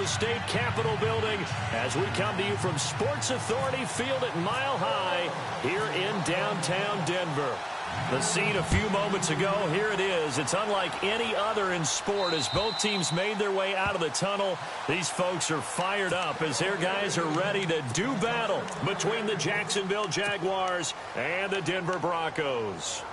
Broncos State Capitol Building as we come to you from Sports Authority Field at Mile High here in downtown Denver. The scene a few moments ago, here it is. It's unlike any other in sport as both teams made their way out of the tunnel. These folks are fired up as their guys are ready to do battle between the Jacksonville Jaguars and the Denver Broncos.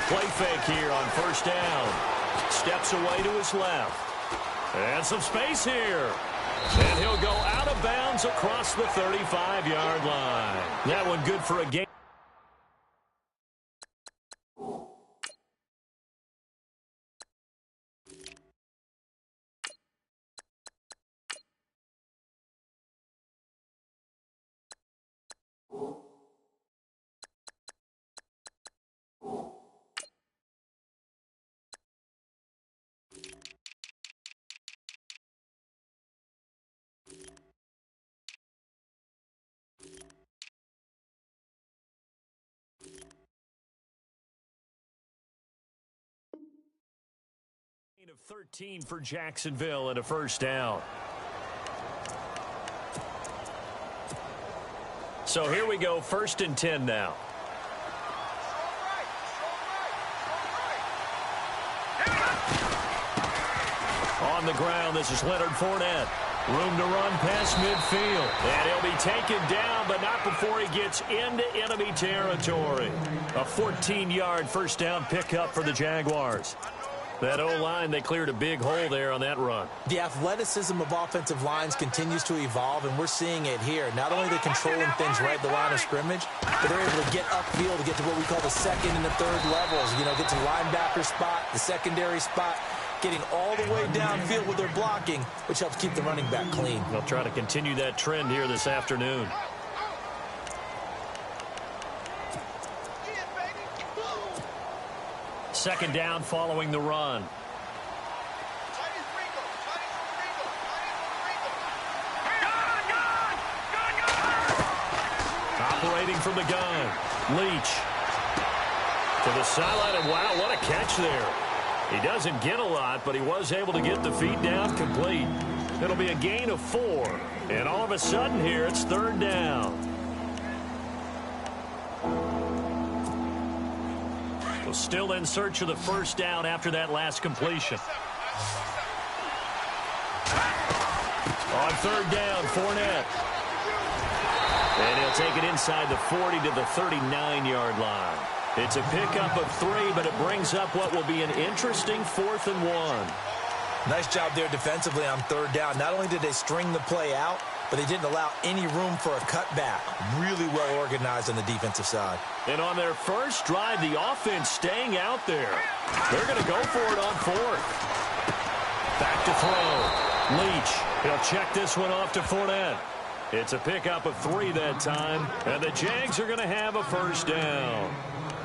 Play fake here on first down. Steps away to his left. And some space here. And he'll go out of bounds across the 35-yard line. That one good for a gain. Of 13 for Jacksonville and a first down. So here we go, 1st and 10 now. On the ground, this is Leonard Fournette. Room to run past midfield. And he'll be taken down, but not before he gets into enemy territory. A 14-yard first down pickup for the Jaguars. That O-line, they cleared a big hole there on that run. The athleticism of offensive lines continues to evolve, and we're seeing it here. Not only are they controlling things right at the line of scrimmage, but they're able to get upfield to get to what we call the second and the third levels. You know, get to the linebacker spot, the secondary spot, getting all the way downfield with their blocking, which helps keep the running back clean. They'll try to continue that trend here this afternoon. Second down following the run. Operating from the gun. Leach. To the sideline, and wow, what a catch there. He doesn't get a lot, but he was able to get the feet down complete. It'll be a gain of 4. And all of a sudden here, it's 3rd down. Still in search of the first down after that last completion. On 3rd down, Fournette. And he'll take it inside the 40 to the 39-yard line. It's a pickup of 3, but it brings up what will be an interesting 4th and 1. Nice job there defensively on 3rd down. Not only did they string the play out, but they didn't allow any room for a cutback. Really well organized on the defensive side. And on their first drive, the offense staying out there. They're going to go for it on 4th. Back to throw. Leach. He'll check this one off to Fournette. It's a pickup of 3 that time, and the Jags are going to have a first down.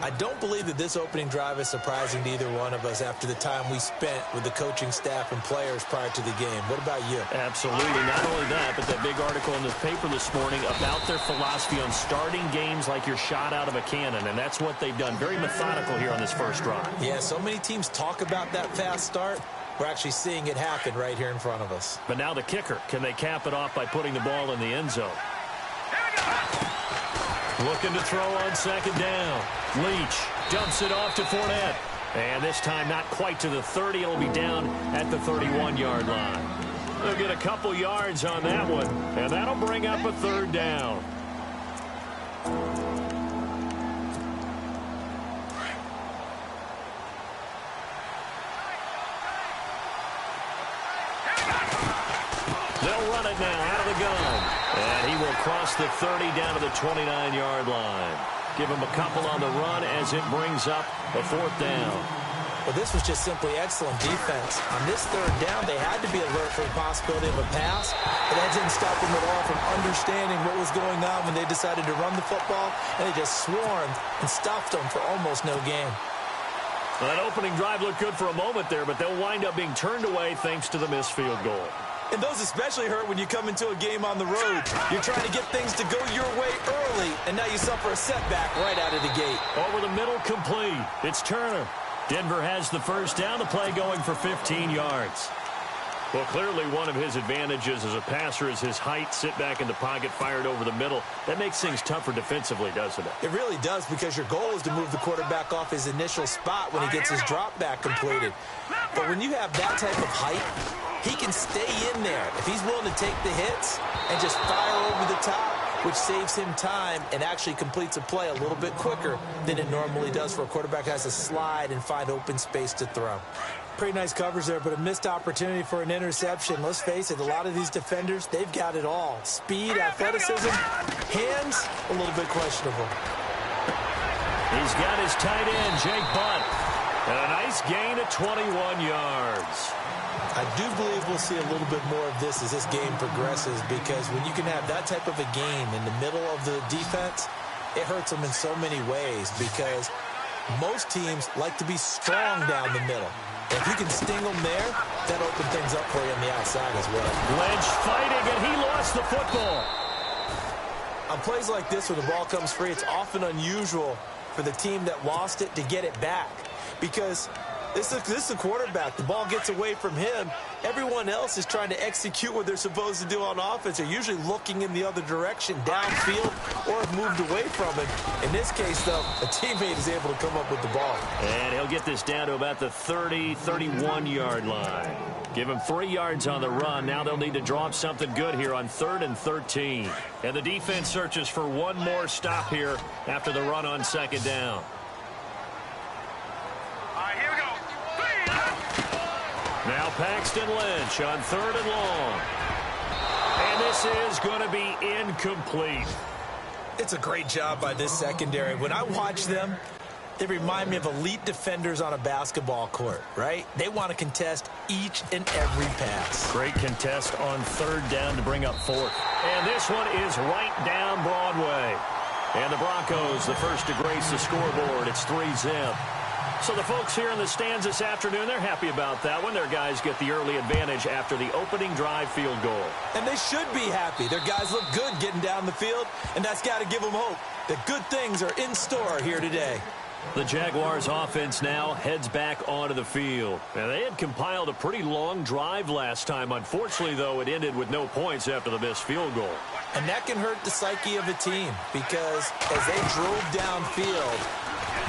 I don't believe that this opening drive is surprising to either one of us after the time we spent with the coaching staff and players prior to the game. What about you? Absolutely. Not only that, but that big article in the paper this morning about their philosophy on starting games like you're shot out of a cannon, and that's what they've done. Very methodical here on this first drive. Yeah, so many teams talk about that fast start. We're actually seeing it happen right here in front of us. But now the kicker. Can they cap it off by putting the ball in the end zone? Looking to throw on 2nd down. Leach dumps it off to Fournette. And this time not quite to the 30. It'll be down at the 31-yard line. They'll get a couple yards on that one, and that'll bring up a 3rd down. They'll run it now out of the gun. And he will cross the 30 down to the 29-yard line. Give him a couple on the run as it brings up a 4th down. Well, this was just simply excellent defense. On this third down, they had to be alert for the possibility of a pass, but that didn't stop them at all from understanding what was going on when they decided to run the football, and they just swarmed and stuffed them for almost no gain. Well, that opening drive looked good for a moment there, but they'll wind up being turned away thanks to the missed field goal. And those especially hurt when you come into a game on the road. You're trying to get things to go your way early, and now you suffer a setback right out of the gate. Over the middle, complete. It's Turner. Denver has the first down, the play going for 15 yards. Well, clearly one of his advantages as a passer is his height, sit back in the pocket, fired over the middle. That makes things tougher defensively, doesn't it? It really does, because your goal is to move the quarterback off his initial spot when he gets his drop back completed. But when you have that type of height, he can stay in there if he's willing to take the hits and just fire over the top, which saves him time and actually completes a play a little bit quicker than it normally does for a quarterback who has to slide and find open space to throw. Pretty nice coverage there, but a missed opportunity for an interception. Let's face it, a lot of these defenders, they've got it all. Speed, athleticism, hands, a little bit questionable. He's got his tight end, Jake Butt. And a nice gain of 21 yards. I do believe we'll see a little bit more of this as this game progresses, because when you can have that type of a game in the middle of the defense, it hurts them in so many ways, because most teams like to be strong down the middle. And if you can sting them there, that opens things up for you on the outside as well. Lynch fighting, and he lost the football. On plays like this where the ball comes free, it's often unusual for the team that lost it to get it back, because this is a quarterback. The ball gets away from him. Everyone else is trying to execute what they're supposed to do on offense. They're usually looking in the other direction, downfield, or have moved away from it. In this case, though, a teammate is able to come up with the ball. And he'll get this down to about the 30, 31-yard line. Give him 3 yards on the run. Now they'll need to draw up something good here on 3rd and 13. And the defense searches for one more stop here after the run on 2nd down. Now Paxton Lynch on 3rd and long. And this is going to be incomplete. It's a great job by this secondary. When I watch them, they remind me of elite defenders on a basketball court, right? They want to contest each and every pass. Great contest on 3rd down to bring up 4th. And this one is right down Broadway. And the Broncos, the first to grace the scoreboard. It's 3-zip. So the folks here in the stands this afternoon, they're happy about that one. Their guys get the early advantage after the opening drive field goal. And they should be happy. Their guys look good getting down the field, and that's got to give them hope that good things are in store here today. The Jaguars offense now heads back onto the field. Now, they had compiled a pretty long drive last time. Unfortunately, though, it ended with no points after the missed field goal. And that can hurt the psyche of a team, because as they drove downfield,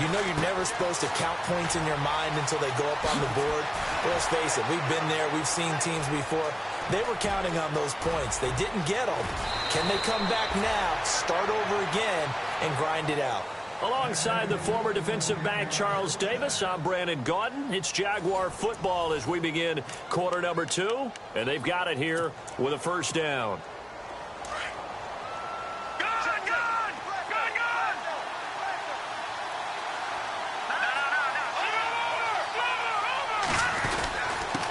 you know you're never supposed to count points in your mind until they go up on the board. Well, let's face it, we've been there. We've seen teams before. They were counting on those points. They didn't get them. Can they come back now, start over again, and grind it out? Alongside the former defensive back Charles Davis, I'm Brandon Gaudin. It's Jaguar football as we begin quarter number 2. And they've got it here with a first down.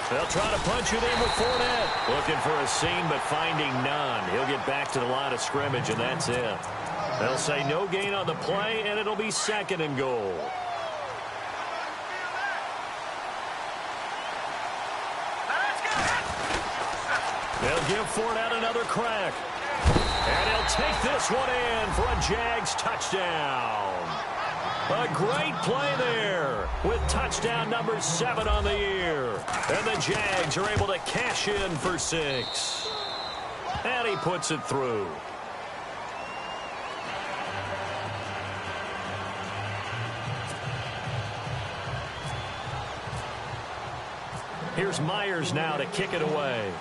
They'll try to punch it in with Fournette. Looking for a seam, but finding none. He'll get back to the line of scrimmage, and that's it. They'll say no gain on the play, and it'll be 2nd and goal. They'll give Fournette another crack. And he'll take this one in for a Jags touchdown. A great play there with touchdown number 7 on the year. And the Jags are able to cash in for 6. And he puts it through. Here's Myers now to kick it away.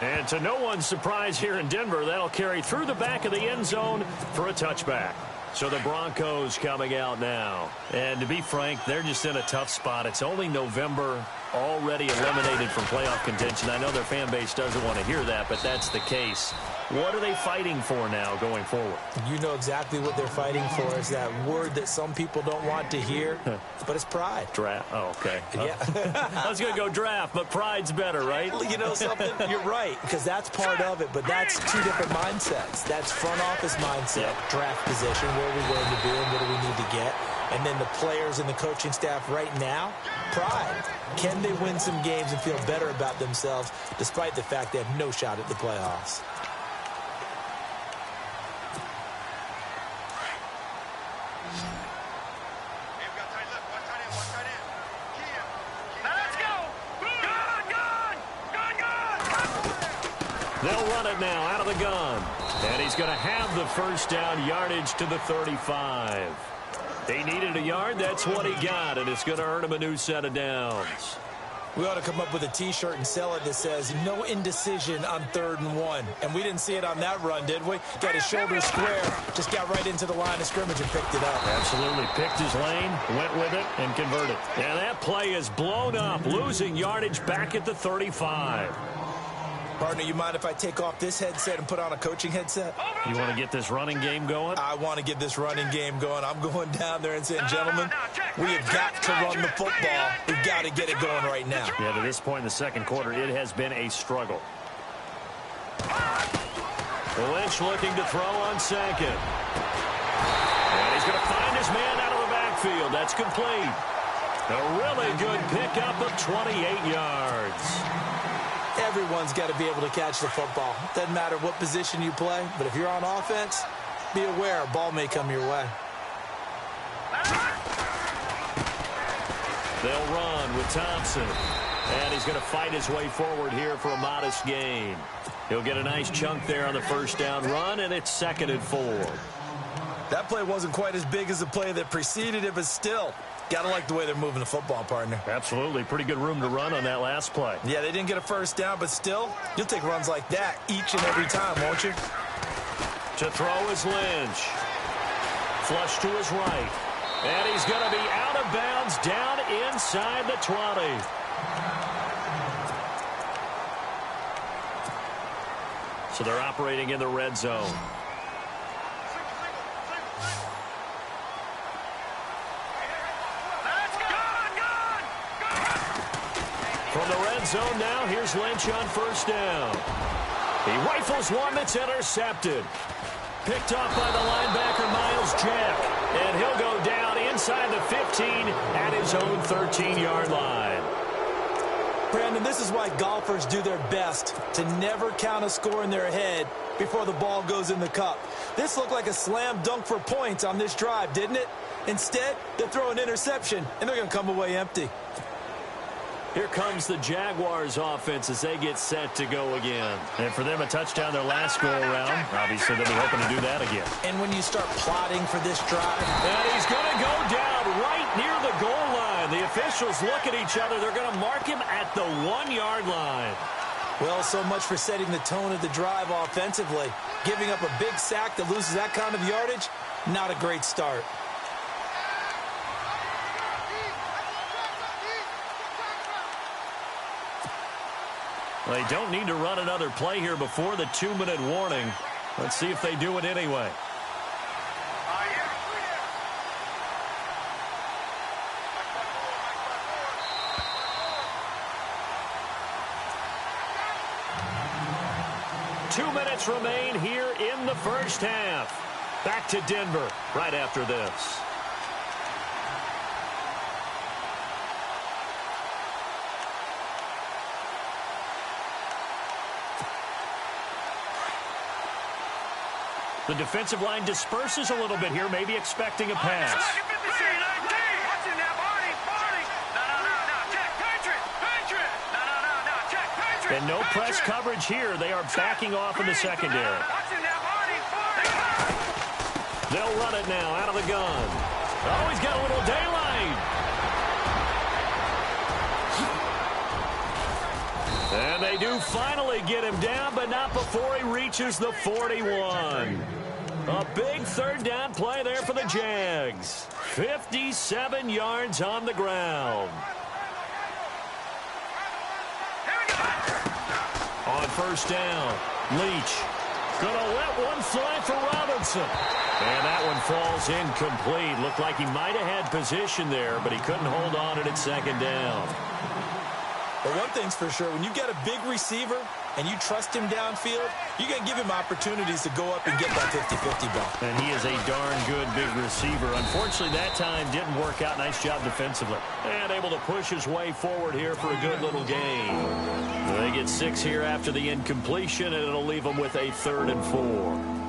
And to no one's surprise here in Denver, that'll carry through the back of the end zone for a touchback. So the Broncos coming out now. And to be frank, they're just in a tough spot. It's only November, already eliminated from playoff contention. I know their fan base doesn't want to hear that, but that's the case. What are they fighting for now going forward? You know exactly what they're fighting for. Is that word that some people don't want to hear, but it's pride. Draft. Oh, okay. Yeah. I was going to go draft, but pride's better, right? You know something? You're right, because that's part of it, but that's two different mindsets. That's front office mindset, draft position, where we're going to be and what do we need to get. And then the players and the coaching staff right now, pride. Can they win some games and feel better about themselves despite the fact they have no shot at the playoffs? They'll run it now out of the gun. And he's going to have the first down, yardage to the 35. They needed a yard. That's what he got, and it's going to earn him a new set of downs. We ought to come up with a T-shirt and sell it that says, no indecision on 3rd and 1. And we didn't see it on that run, did we? Got his shoulders square, just got right into the line of scrimmage and picked it up. Absolutely. Picked his lane, went with it, and converted. And that play is blown up, losing yardage back at the 35. Partner, you mind if I take off this headset and put on a coaching headset? You want to get this running game going? I want to get this running game going. I'm going down there and saying, gentlemen, we have got to run the football. We've got to get it going right now. Yeah, to this point in the second quarter, it has been a struggle. Lynch looking to throw on second. And he's going to find his man out of the backfield. That's complete. A really good pickup of 28 yards. Everyone's got to be able to catch the football. Doesn't matter what position you play, but if you're on offense, be aware a ball may come your way. They'll run with Thompson. And he's going to fight his way forward here for a modest gain. He'll get a nice chunk there on the first down run, and it's 2nd and 4. That play wasn't quite as big as the play that preceded it, but still, got to like the way they're moving the football, partner. Absolutely. Pretty good room to run on that last play. Yeah, they didn't get a first down, but still, you'll take runs like that each and every time, won't you? To throw is Lynch. Flush to his right. And he's going to be out of bounds down inside the 20. So they're operating in the red zone. From the red zone now, here's Lynch on first down. He rifles one that's intercepted. Picked off by the linebacker, Miles Jack. And he'll go down inside the 15 at his own 13-yard line. Brandon, this is why golfers do their best to never count a score in their head before the ball goes in the cup. This looked like a slam dunk for points on this drive, didn't it? Instead, they throw an interception, and they're going to come away empty. Here comes the Jaguars offense as they get set to go again. And for them, a touchdown their last go-around. Obviously, they'll be hoping to do that again. And when you start plotting for this drive. And he's going to go down right near the goal line. The officials look at each other. They're going to mark him at the 1-yard line. Well, so much for setting the tone of the drive offensively. Giving up a big sack that loses that kind of yardage, not a great start. They don't need to run another play here before the 2-minute warning. Let's see if they do it anyway. Two minutes remain here in the first half. Back to Denver right after this. The defensive line disperses a little bit here, maybe expecting a pass. And no press coverage here. They are backing off in the secondary. They'll run it now out of the gun. Oh, he's got a little daylight. And they do finally get him down, but not before he reaches the 41. A big third down play there for the Jags. 57 yards on the ground. On first down, Leach Gonna let one fly for Robinson. And that one falls incomplete. Looked like he might have had position there, but he couldn't hold on at second down. But one thing's for sure, when you get a big receiver and you trust him downfield, you're going to give him opportunities to go up and get that 50-50 ball. And he is a darn good big receiver. Unfortunately, that time didn't work out. Nice job defensively. And able to push his way forward here for a good little gain. They get 6 here after the incompletion, and it'll leave them with a 3rd and 4.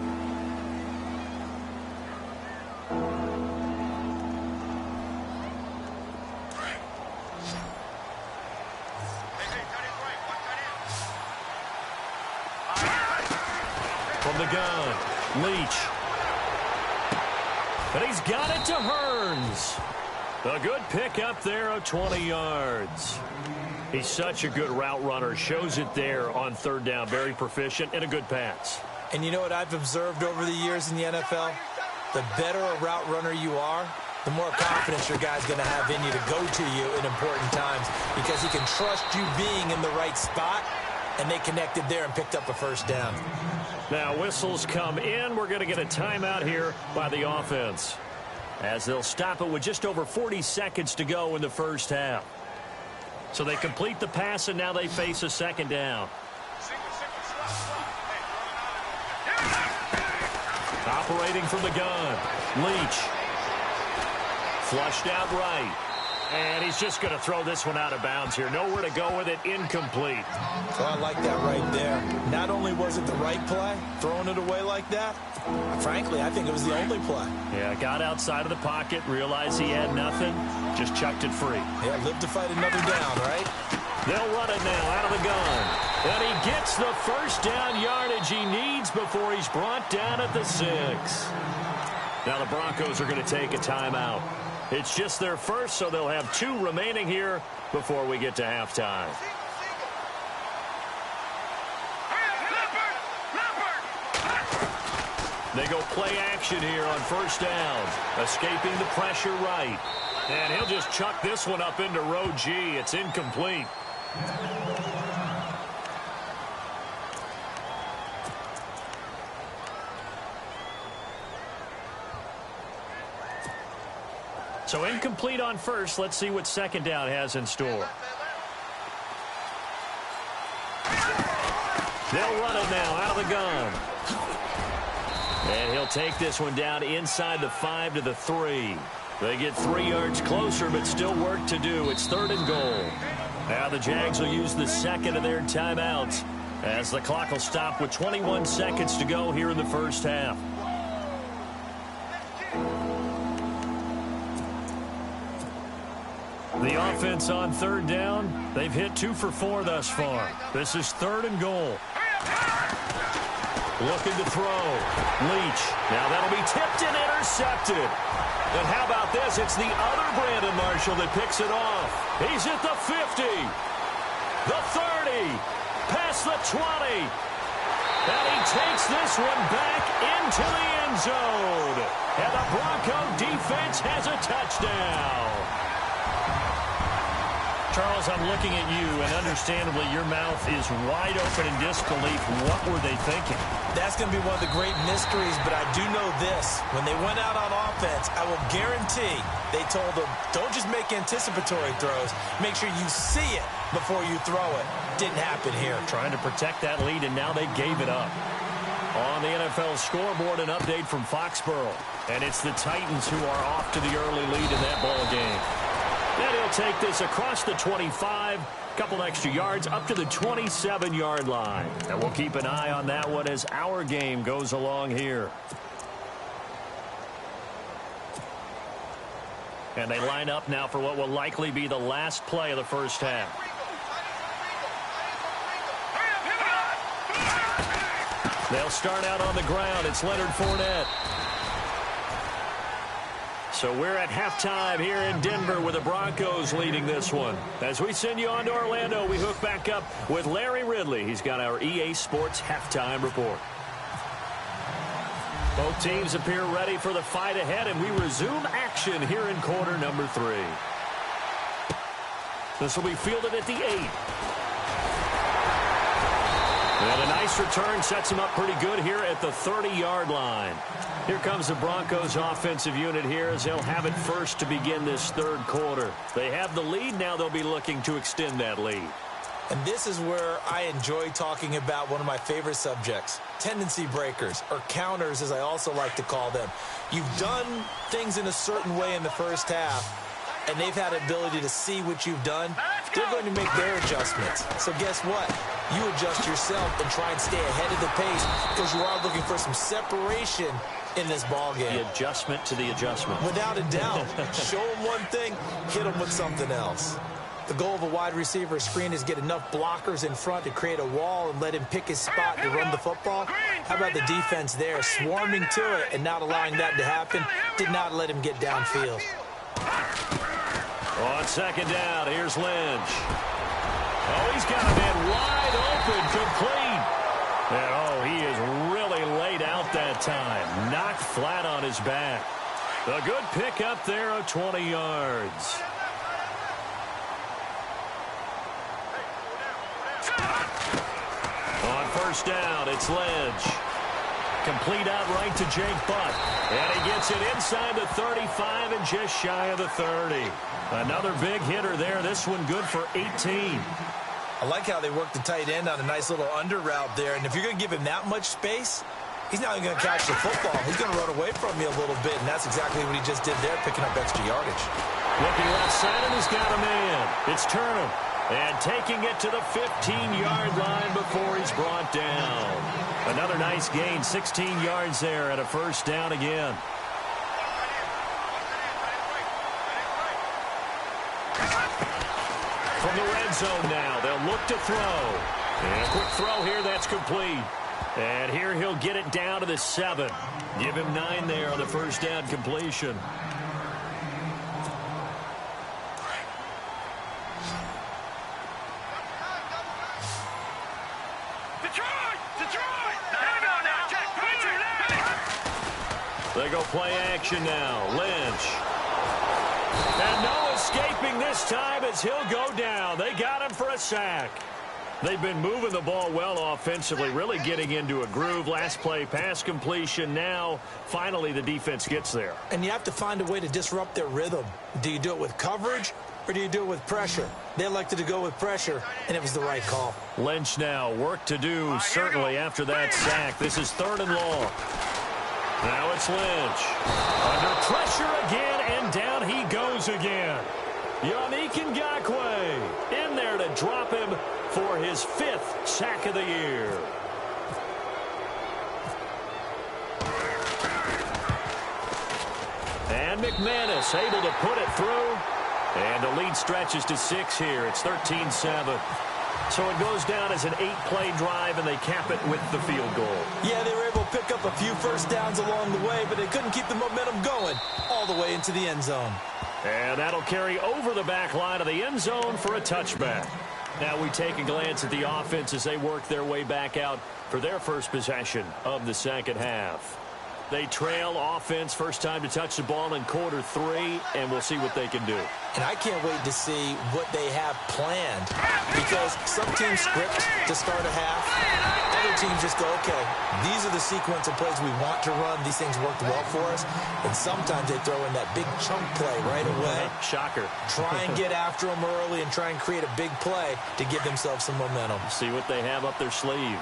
From the gun, Leach. And he's got it to Hearns. A good pick up there of 20 yards. He's such a good route runner. Shows it there on 3rd down. Very proficient and a good pass. And you know what I've observed over the years in the NFL? The better a route runner you are, the more confidence your guy's going to have in you to go to you in important times because he can trust you being in the right spot, and they connected there and picked up a 1st down. Now whistles come in. We're going to get a timeout here by the offense as they'll stop it with just over 40 seconds to go in the 1st half. So they complete the pass, and now they face a 2nd down. Operating from the gun, Leach. Flushed out right. And he's just going to throw this one out of bounds here. Nowhere to go with it. Incomplete. So I like that right there. Not only was it the right play, throwing it away like that, frankly, I think it was the only play. Yeah, got outside of the pocket, realized he had nothing, just chucked it free. Yeah, live to fight another down, right? They'll run it now out of the gun. And he gets the 1st down yardage he needs before he's brought down at the 6. Now the Broncos are going to take a timeout. It's just their first, so they'll have 2 remaining here before we get to halftime. They go play action here on 1st down, escaping the pressure right. And he'll just chuck this one up into row G. It's incomplete. So incomplete on 1st. Let's see what 2nd down has in store. They'll run it now out of the gun. And he'll take this one down inside the 5 to the 3. They get 3 yards closer, but still work to do. It's 3rd and goal. Now the Jags will use the 2nd of their timeouts as the clock will stop with 21 seconds to go here in the 1st half. The offense on 3rd down, they've hit 2 for 4 thus far. This is 3rd and goal. Looking to throw. Leach. Now that'll be tipped and intercepted. And how about this? It's the other Brandon Marshall that picks it off. He's at the 50. The 30. Past the 20. And he takes this one back into the end zone. And the Bronco defense has a touchdown. Charles, I'm looking at you, and understandably, your mouth is wide open in disbelief. What were they thinking? That's going to be one of the great mysteries, but I do know this. When they went out on offense, I will guarantee they told them, don't just make anticipatory throws. Make sure you see it before you throw it. Didn't happen here. Trying to protect that lead, and now they gave it up. On the NFL scoreboard, an update from Foxborough. And it's the Titans who are off to the early lead in that ball game. And he'll take this across the 25, couple extra yards up to the 27-yard line. And we'll keep an eye on that one as our game goes along here. And they line up now for what will likely be the last play of the 1st half. They'll start out on the ground. It's Leonard Fournette. So we're at halftime here in Denver with the Broncos leading this one. As we send you on to Orlando, we hook back up with Larry Ridley. He's got our EA Sports halftime report. Both teams appear ready for the fight ahead, and we resume action here in quarter number 3. This will be fielded at the 8. And a nice return sets him up pretty good here at the 30-yard line. Here comes the Broncos offensive unit here as they'll have it first to begin this third quarter. They have the lead. Now they'll be looking to extend that lead. And this is where I enjoy talking about one of my favorite subjects, tendency breakers, or counters as I also like to call them. You've done things in a certain way in the first half, and they've had the ability to see what you've done. They're going to make their adjustments. So guess what? You adjust yourself and try and stay ahead of the pace because you are looking for some separation in this ball game. The adjustment to the adjustment. Without a doubt. Show them one thing, hit them with something else. The goal of a wide receiver screen is get enough blockers in front to create a wall and let him pick his spot to run the football. How about the defense there, swarming to it and not allowing that to happen? Did not let him get downfield. On second down, here's Lynch. Oh, he's got a man wide open, complete. And, oh, he is really laid out that time. Knocked flat on his back. A good pick up there of 20 yards. On first down, it's Lynch. Complete out right to Jake Butt. And he gets it inside the 35 and just shy of the 30. Another big hitter there. This one good for 18. I like how they work the tight end on a nice little under route there. And if you're going to give him that much space, he's not even going to catch the football. He's going to run away from you a little bit, and that's exactly what he just did there, picking up extra yardage. Looking left side, and he's got a man. It's Turnham. And taking it to the 15-yard line before he's brought down. Another nice gain, 16 yards there at a first down again. From the red zone now, they'll look to throw. And a quick throw here, that's complete. And here he'll get it down to the 7. Give him 9 there on the first down completion. They go play action now. Lynch. And no escaping this time as he'll go down. They got him for a sack. They've been moving the ball well offensively, really getting into a groove. Last play, pass completion. Now, finally, the defense gets there. And you have to find a way to disrupt their rhythm. Do you do it with coverage or do you do it with pressure? They elected to go with pressure, and it was the right call. Lynch now, work to do, certainly after that sack. This is 3rd and long. Now it's Lynch. Under pressure again, and down he goes again. Yannick Ngakoue in there to drop him for his 5th sack of the year. And McManus able to put it through. And the lead stretches to 6 here. It's 13-7. So it goes down as an 8-play drive, and they cap it with the field goal. Yeah, they were able to pick up a few first downs along the way, but they couldn't keep the momentum going all the way into the end zone. And that'll carry over the back line of the end zone for a touchback. Now we take a glance at the offense as they work their way back out for their first possession of the second half. They trail offense, first time to touch the ball in quarter 3, and we'll see what they can do. And I can't wait to see what they have planned, because some teams script to start a half. Other teams just go, okay, these are the sequence of plays we want to run. These things worked well for us. And sometimes they throw in that big chunk play right away. Shocker. Try and get after them early and try and create a big play to give themselves some momentum. See what they have up their sleeve.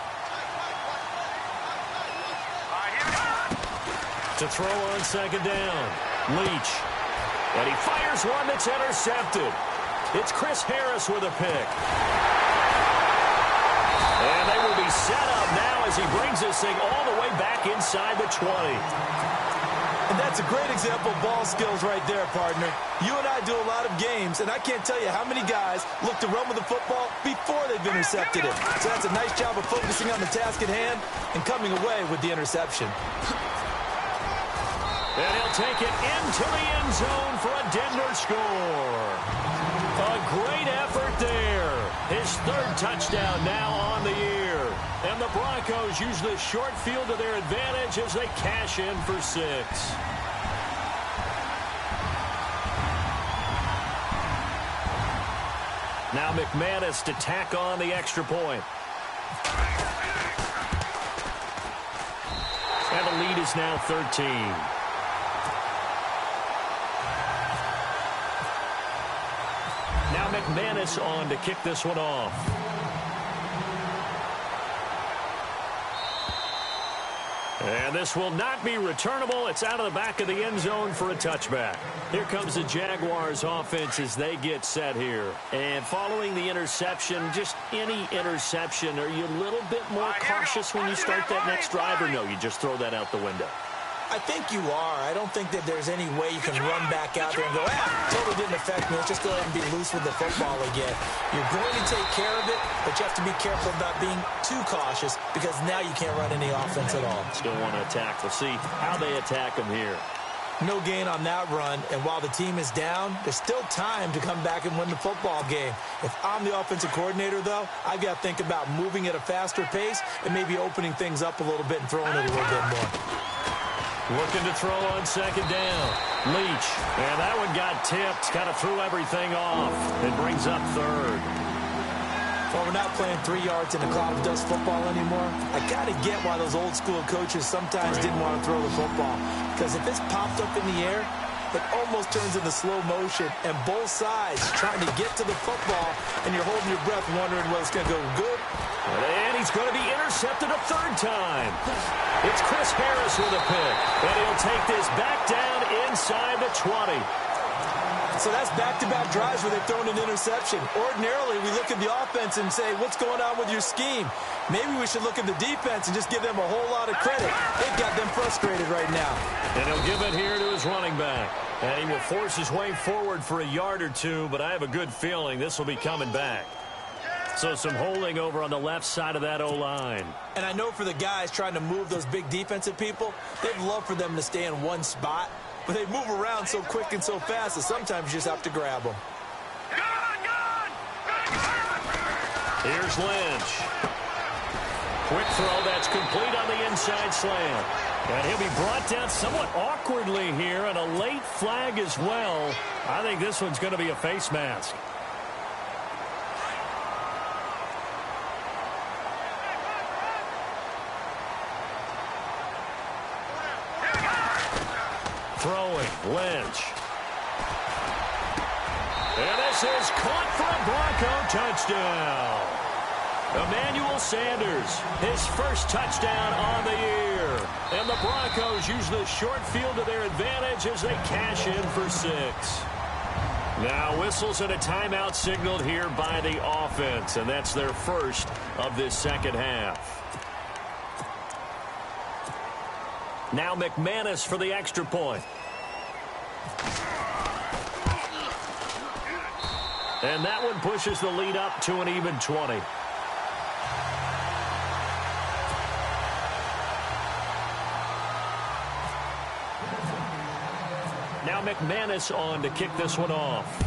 To throw on second down. Leach. And he fires one that's intercepted. It's Chris Harris with a pick. And they will be set up now as he brings this thing all the way back inside the 20. And that's a great example of ball skills right there, partner. You and I do a lot of games, and I can't tell you how many guys look to run with the football before they've intercepted it. So that's a nice job of focusing on the task at hand and coming away with the interception. And he'll take it into the end zone for a Denver score. A great effort there. His 3rd touchdown now on the year. And the Broncos use the short field to their advantage as they cash in for 6. Now McManus to tack on the extra point. is now 13. Now McManus on to kick this one off. And this will not be returnable. It's out of the back of the end zone for a touchback. Here comes the Jaguars offense as they get set here. And following the interception, just any interception, are you a little bit more cautious when you start that next drive, or no, you just throw that out the window? I think you are. I don't think that there's any way you can run back out there and go, totally didn't affect me. Let's just go ahead and be loose with the football again. You're going to take care of it, but you have to be careful about being too cautious because now you can't run any offense at all. Still want to attack. We'll see how they attack them here. No gain on that run, and while the team is down, there's still time to come back and win the football game. If I'm the offensive coordinator, though, I've got to think about moving at a faster pace and maybe opening things up a little bit and throwing it a little bit more. Looking to throw on second down. Leach. And that one got tipped. Kind of threw everything off. It brings up third. Well, we're not playing 3 yards in a cloud of dust football anymore. I got to get why those old school coaches sometimes didn't want to throw the football. Because if it's popped up in the air, it almost turns into slow motion. And both sides trying to get to the football, and you're holding your breath wondering whether it's going to go good. And he's going to be intercepted a third time. It's Chris Harris with a pick. And he'll take this back down inside the 20. So that's back-to-back drives where they've thrown an interception. Ordinarily, we look at the offense and say, what's going on with your scheme? Maybe we should look at the defense and just give them a whole lot of credit. They've got them frustrated right now. And he'll give it here to his running back. And he will force his way forward for a yard or two, but I have a good feeling this will be coming back. So some holding over on the left side of that O-line. And I know for the guys trying to move those big defensive people, they'd love for them to stay in one spot. But they move around so quick and so fast that sometimes you just have to grab them. Here's Lynch. Quick throw that's complete on the inside slant. And he'll be brought down somewhat awkwardly here, and a late flag as well. I think this one's going to be a face mask. Throwing, Lynch. And this is caught for a Bronco touchdown. Emmanuel Sanders, his first touchdown on the year. And the Broncos use the short field to their advantage as they cash in for 6. Now whistles and a timeout signaled here by the offense, and that's their first of this second half. Now McManus for the extra point. And that one pushes the lead up to an even 20. Now McManus on to kick this one off.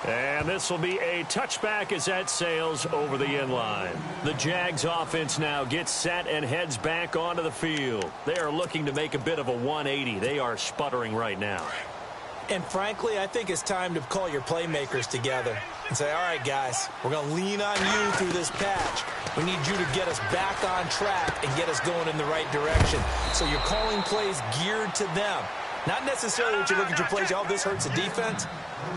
And this will be a touchback as that sails over the end line. The Jags offense now gets set and heads back onto the field. They are looking to make a bit of a 180. They are sputtering right now. And frankly, I think it's time to call your playmakers together and say, all right, guys, we're going to lean on you through this patch. We need you to get us back on track and get us going in the right direction. So you're calling plays geared to them. Not necessarily what you look at your plays, oh, this hurts the defense.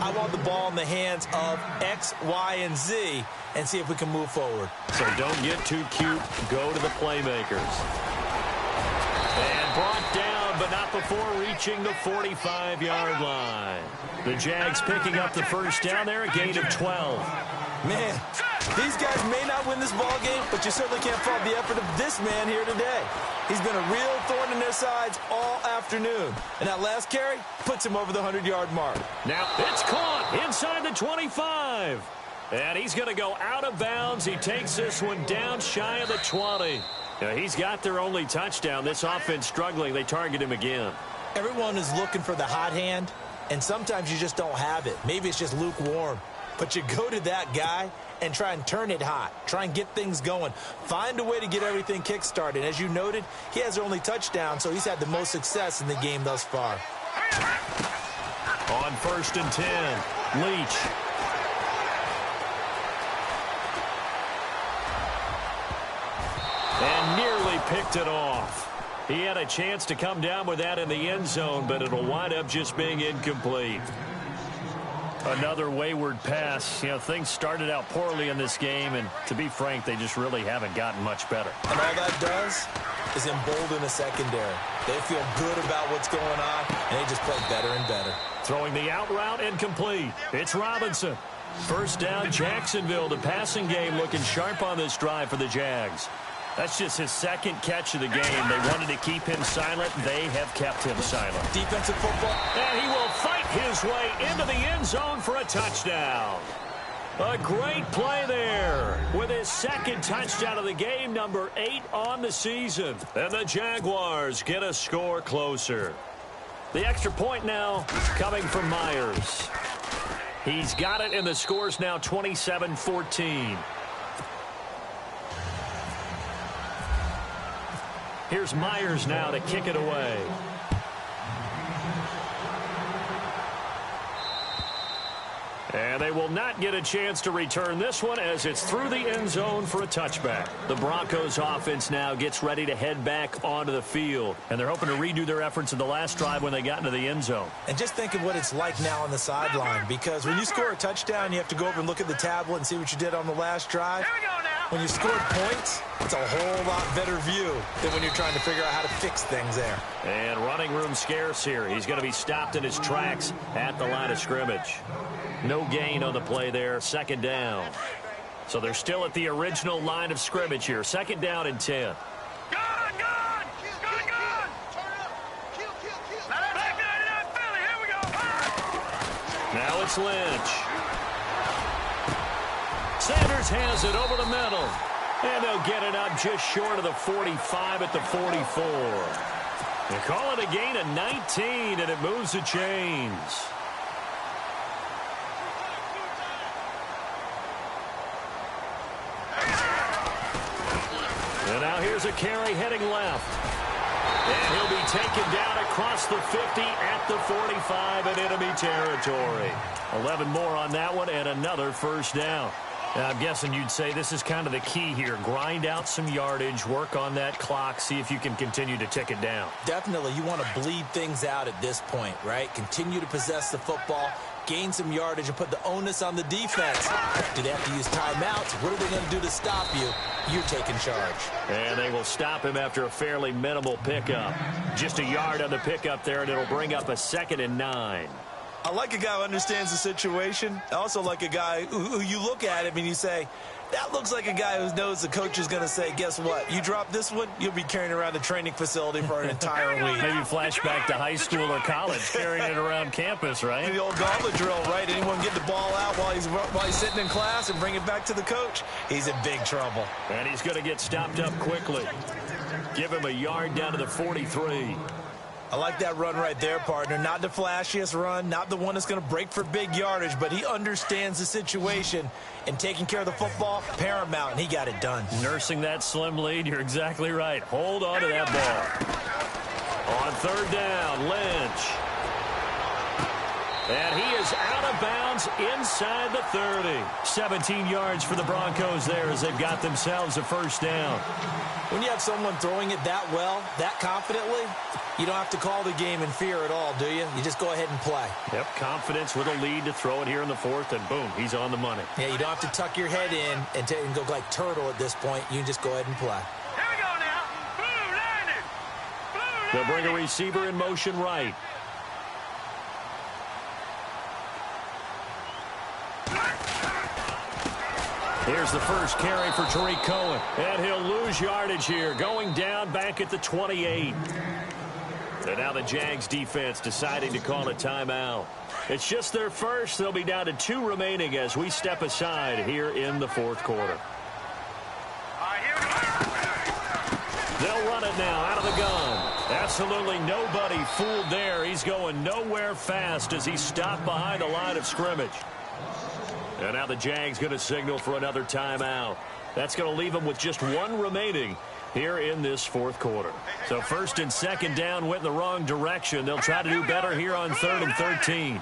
I want the ball in the hands of X, Y, and Z and see if we can move forward. So don't get too cute. Go to the playmakers. And brought down, but not before reaching the 45-yard line. The Jags picking up the first down there, a gain of 12. Man, these guys may not win this ball game, but you certainly can't fault the effort of this man here today. He's been a real thorn in their sides all afternoon. And that last carry puts him over the 100-yard mark. Now it's caught inside the 25. And he's going to go out of bounds. He takes this one down shy of the 20. Now, he's got their only touchdown. This offense struggling. They target him again. Everyone is looking for the hot hand, and sometimes you just don't have it. Maybe it's just lukewarm. But you go to that guy and try and turn it hot. Try and get things going. Find a way to get everything kick-started. As you noted, he has their only touchdown, so he's had the most success in the game thus far. On 1st and 10, Leach. picked it off. He had a chance to come down with that in the end zone, but it'll wind up just being incomplete. Another wayward pass. You know, things started out poorly in this game, and to be frank, they just really haven't gotten much better. And all that does is embolden a secondary. They feel good about what's going on, and they just play better and better. Throwing the out route incomplete. It's Robinson. First down, Jacksonville. The passing game looking sharp on this drive for the Jags. That's just his second catch of the game. They wanted to keep him silent. They have kept him silent. Defensive football. And he will fight his way into the end zone for a touchdown. A great play there with his second touchdown of the game, number 8 on the season. And the Jaguars get a score closer. The extra point now coming from Myers. He's got it, and the score's now 27-14. Here's Myers now to kick it away. And they will not get a chance to return this one as it's through the end zone for a touchback. The Broncos offense now gets ready to head back onto the field. And they're hoping to redo their efforts in the last drive when they got into the end zone. And just think of what it's like now on the sideline, because when you score a touchdown, you have to go over and look at the tablet and see what you did on the last drive. Here we go now. When you scored points, it's a whole lot better view than when you're trying to figure out how to fix things there. And running room scarce here. He's going to be stopped in his tracks at the line of scrimmage. No gain on the play there. Second down. So they're still at the original line of scrimmage here. Second down and 10. Gone! Back 99 Philly, here we go. Now it's Lynch. Sanders has it over the middle. And they'll get it up just short of the 45 at the 44. They call it a gain of 19, and it moves the chains. And now here's a carry heading left. And he'll be taken down across the 50 at the 45 in enemy territory. 11 more on that one and another first down. Now, I'm guessing you'd say this is kind of the key here. Grind out some yardage, work on that clock, see if you can continue to tick it down. Definitely, you want to bleed things out at this point, right? Continue to possess the football, gain some yardage, and put the onus on the defense. Do they have to use timeouts? What are they going to do to stop you? You're taking charge. And they will stop him after a fairly minimal pickup. Just a yard on the pickup there, and it'll bring up a 2nd and 9. I like a guy who understands the situation. I also like a guy who you look at him and you say, that looks like a guy who knows the coach is going to say, guess what? You drop this one, you'll be carrying around the training facility for an entire week. Maybe flashback to high school or college, carrying it around campus, right? The old gauntlet drill, right? Anyone get the ball out while he's sitting in class and bring it back to the coach? He's in big trouble. And he's going to get stopped up quickly. Give him a yard down to the 43. I like that run right there, partner. Not the flashiest run, not the one that's going to break for big yardage, but he understands the situation, and taking care of the football, paramount, and he got it done. Nursing that slim lead, you're exactly right. Hold on to that ball. On third down, Lynch. And he is out of bounds inside the 30. 17 yards for the Broncos there as they've got themselves a first down. When you have someone throwing it that well, that confidently, you don't have to call the game in fear at all, do you? You just go ahead and play. Yep, confidence with a lead to throw it here in the 4th, and boom, he's on the money. Yeah, you don't have to tuck your head in and go like turtle at this point. You can just go ahead and play. Here we go now. Blue landed. They'll bring a receiver in motion right. Here's the first carry for Tariq Cohen. And he'll lose yardage here, going down back at the 28. And now the Jags defense deciding to call a timeout. It's just their first. They'll be down to 2 remaining as we step aside here in the 4th quarter. They'll run it now out of the gun. Absolutely nobody fooled there. He's going nowhere fast as he's stopped behind the line of scrimmage. And now the Jags going to signal for another timeout. That's going to leave them with just 1 remaining here in this 4th quarter. So 1st and 2nd down went in the wrong direction. They'll try to do better here on 3rd and 13.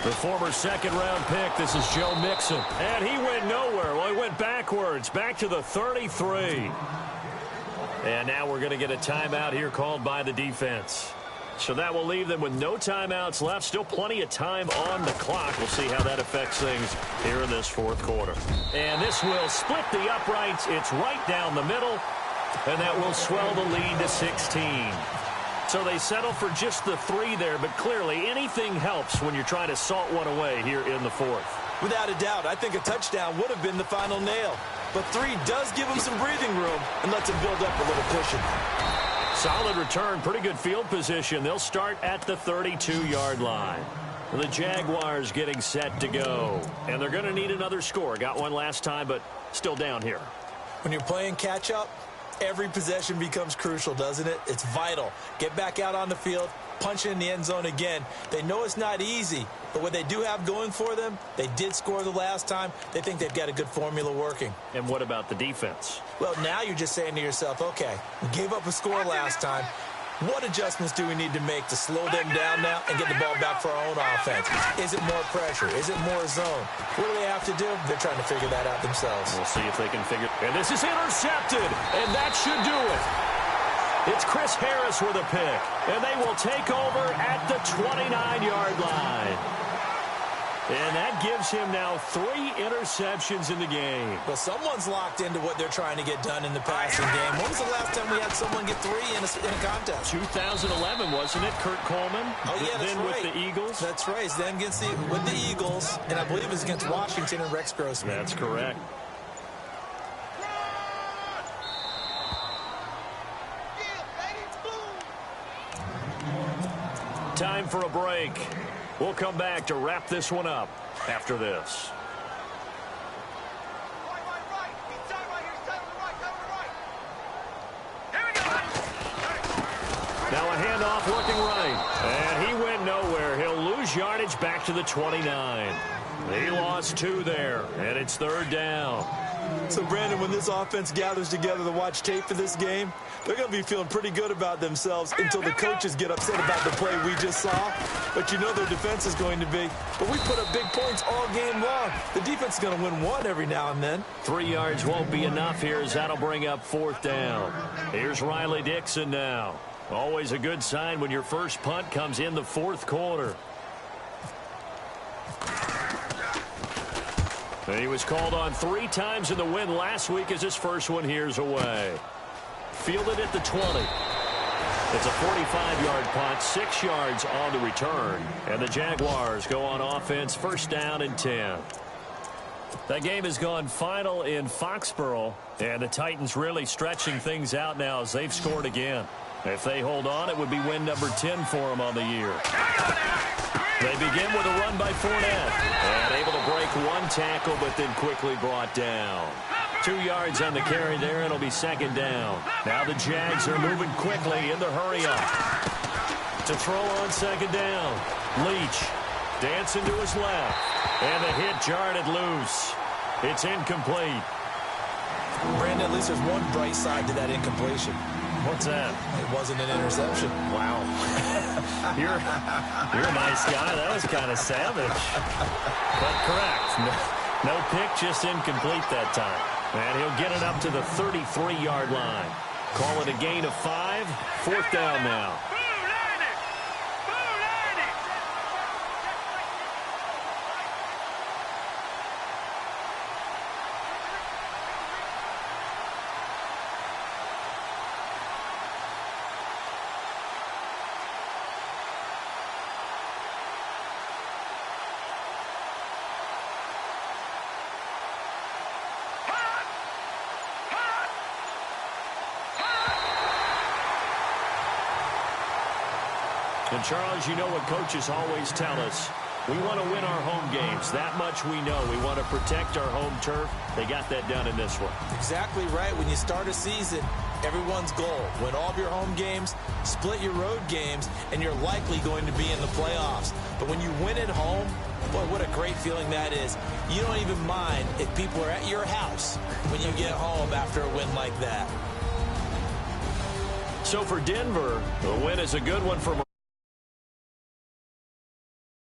The former second-round pick, this is Joe Mixon. And he went nowhere. Well, he went backwards, back to the 33. And now we're going to get a timeout here called by the defense. So that will leave them with no timeouts left. Still plenty of time on the clock. We'll see how that affects things here in this fourth quarter. And this will split the uprights. It's right down the middle. And that will swell the lead to 16. So they settle for just the 3 there, but clearly anything helps when you're trying to salt one away here in the fourth. Without a doubt, I think a touchdown would have been the final nail. But 3 does give them some breathing room and lets them build up a little cushion. Solid return, pretty good field position. They'll start at the 32-yard line. The Jaguars getting set to go. And they're going to need another score. Got one last time, but still down here. When you're playing catch-up, every possession becomes crucial, doesn't it? It's vital. Get back out on the field, punch it in the end zone again. They know it's not easy, but what they do have going for them, they did score the last time. They think they've got a good formula working. And what about the defense? Well, now you're just saying to yourself, okay, we gave up a score last time. What adjustments do we need to make to slow them down now and get the ball back for our own offense? Is it more pressure? Is it more zone? What do they have to do? They're trying to figure that out themselves. We'll see if they can figure it. And this is intercepted, and that should do it. It's Chris Harris with a pick, and they will take over at the 29-yard line. And that gives him now 3 interceptions in the game. Well, someone's locked into what they're trying to get done in the passing game. When was the last time we had someone get 3 in a contest? 2011, wasn't it, Kurt Coleman? Oh, yeah, that's then right. with the Eagles? That's right. Then with the Eagles, and I believe it was against Washington and Rex Grossman. That's correct. Time for a break. We'll come back to wrap this one up after this. Now a handoff looking right. And he went nowhere. He'll lose yardage back to the 29. He lost 2 there, and it's 3rd down. So, Brandon, when this offense gathers together to watch tape for this game, they're going to be feeling pretty good about themselves until the coaches get upset about the play we just saw. But you know their defense is going to be. But we put up big points all game long. The defense is going to win one every now and then. 3 yards won't be enough here as that'll bring up 4th down. Here's Riley Dixon now. Always a good sign when your first punt comes in the 4th quarter. And he was called on 3 times in the win last week as his first one here's away. Fielded at the 20. It's a 45-yard punt, 6 yards on the return. And the Jaguars go on offense, 1st down and 10. That game has gone final in Foxborough, and the Titans really stretching things out now as they've scored again. If they hold on, it would be win number 10 for them on the year. They begin with a run by Fournette. And able to break 1 tackle, but then quickly brought down. 2 yards on the carry there. It'll be 2nd down. Now the Jags are moving quickly in the hurry-up. To throw on 2nd down. Leach dancing to his left. And the hit jarred it loose. It's incomplete. Brandon, at least there's one bright side to that incompletion. What's that? It wasn't an interception. Wow. You're a nice guy. That was kind of savage. But correct. No pick, just incomplete that time. And he'll get it up to the 33-yard line. Call it a gain of 5. 4th down now. And, Charles, you know what coaches always tell us. We want to win our home games. That much we know. We want to protect our home turf. They got that done in this one. Exactly right. When you start a season, everyone's goal, win all of your home games, split your road games, and you're likely going to be in the playoffs. But when you win at home, boy, what a great feeling that is. You don't even mind if people are at your house when you get home after a win like that. So for Denver, the win is a good one for